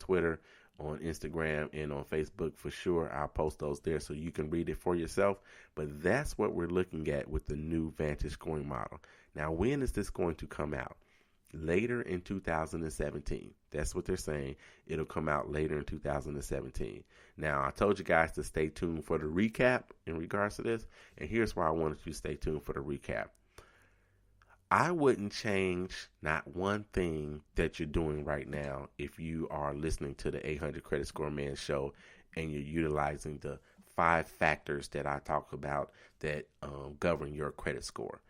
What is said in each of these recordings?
Twitter, on Instagram, and on Facebook for sure. I'll post those there so you can read it for yourself. But that's what we're looking at with the new Vantage scoring model. Now, when is this going to come out? Later in 2017. That's what they're saying. It'll come out later in 2017. Now, I told you guys to stay tuned for the recap in regards to this. And here's why I wanted you to stay tuned for the recap. I wouldn't change not one thing that you're doing right now if you are listening to the 800 Credit Score Man show and you're utilizing the 5 factors that I talk about that govern your credit score.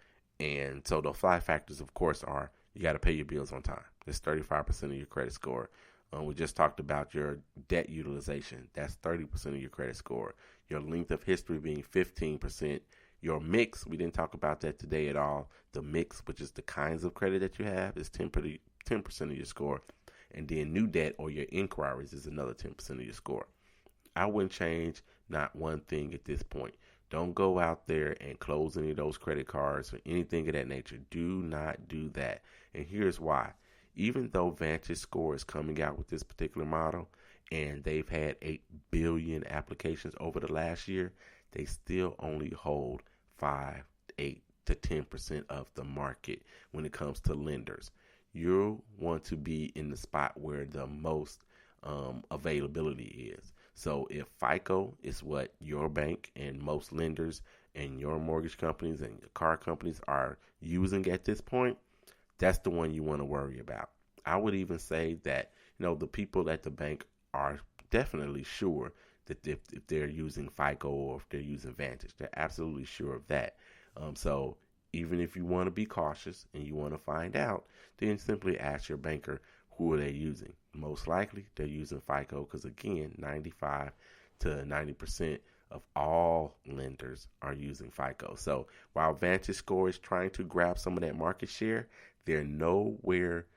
And so the 5 factors, of course, are you got to pay your bills on time. That's 35% of your credit score. We just talked about your debt utilization. That's 30% of your credit score. Your length of history being 15%. Your mix, we didn't talk about that today at all. The mix, which is the kinds of credit that you have, is 10% of your score. And then new debt or your inquiries is another 10% of your score. I wouldn't change not one thing at this point. Don't go out there and close any of those credit cards or anything of that nature. Do not do that. And here's why. Even though VantageScore is coming out with this particular model and they've had 8 billion applications over the last year, they still only hold 5, 8 to 10% of the market when it comes to lenders. You want to be in the spot where the most availability is. So if FICO is what your bank and most lenders and your mortgage companies and your car companies are using at this point, that's the one you want to worry about. I would even say that, the people at the bank are definitely sure that if they're using FICO or if they're using Vantage, they're absolutely sure of that. So even if you want to be cautious and you want to find out, then simply ask your banker, who are they using? Most likely they're using FICO because, again, 95 to 90% of all lenders are using FICO. So while VantageScore is trying to grab some of that market share, they're nowhere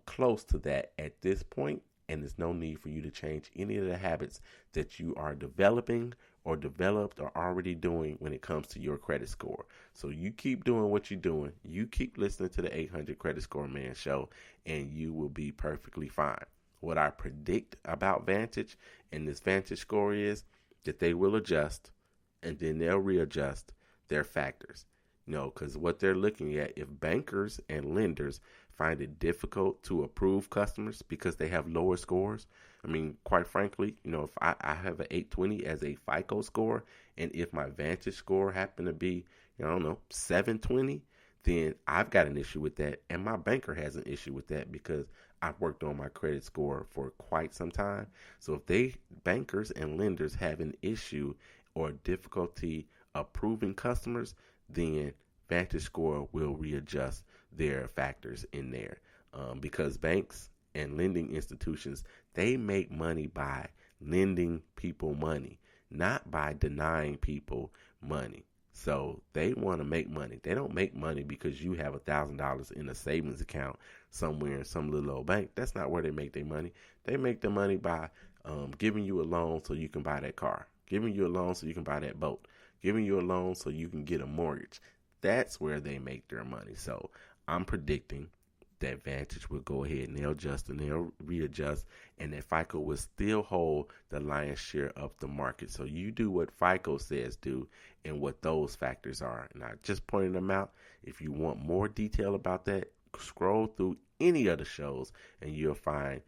close to that at this point, and there's no need for you to change any of the habits that you are developing or developed or already doing when it comes to your credit score. So you keep doing what you're doing. You keep listening to the 800 Credit Score Man show, and you will be perfectly fine. What I predict about Vantage and this Vantage score is that they will adjust, and then they'll readjust their factors. Because what they're looking at, if bankers and lenders find it difficult to approve customers because they have lower scores, quite frankly, if I have an 820 as a FICO score, and if my Vantage score happen to be, 720, then I've got an issue with that, and my banker has an issue with that because I've worked on my credit score for quite some time. So if bankers and lenders have an issue or difficulty approving customers, then VantageScore will readjust their factors in there because banks and lending institutions, they make money by lending people money, not by denying people money. So they want to make money. They don't make money because you have $1,000 in a savings account somewhere in some little old bank. That's not where they make their money. They make their money by giving you a loan so you can buy that car, giving you a loan so you can buy that boat, giving you a loan so you can get a mortgage. That's where they make their money. So I'm predicting that Vantage will go ahead and they'll adjust and they'll readjust, and that FICO will still hold the lion's share of the market. So you do what FICO says do and what those factors are. And I just pointed them out. If you want more detail about that, scroll through any of the shows and you'll find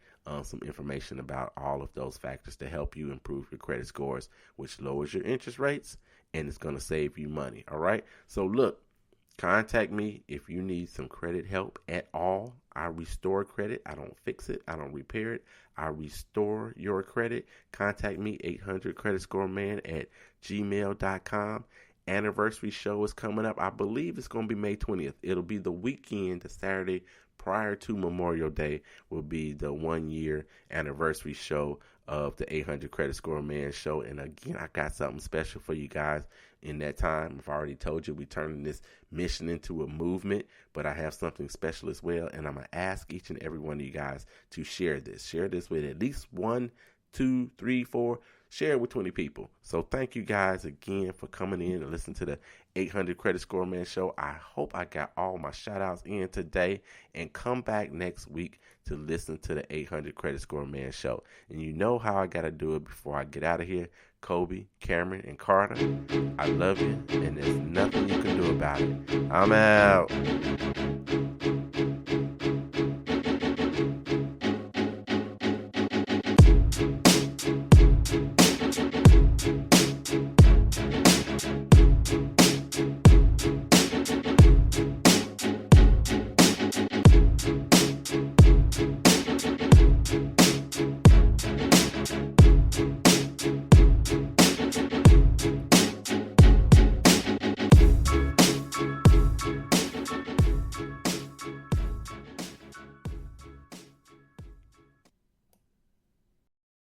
some information about all of those factors to help you improve your credit scores, which lowers your interest rates and it's going to save you money. All right. So look, contact me if you need some credit help at all. I restore credit. I don't fix it. I don't repair it. I restore your credit. Contact me, 800 Credit Score Man at gmail.com. Anniversary show is coming up. I believe it's going to be May 20th. It'll be the weekend, the Saturday prior to Memorial Day will be the 1-year anniversary show of the 800 Credit Score Man show. And again, I got something special for you guys in that time. I've already told you we're turning this mission into a movement, but I have something special as well. And I'm going to ask each and every one of you guys to share this. Share this with at least 1, 2, 3, 4. share it with 20 people. So thank you guys again for coming in and listening to the 800 Credit Score Man Show. I hope I got all my shout outs in today, and come back next week to listen to the 800 Credit Score Man Show. And you know how I got to do it before I get out of here. Kobe, Cameron, and Carter, I love you, and there's nothing you can do about it. I'm out.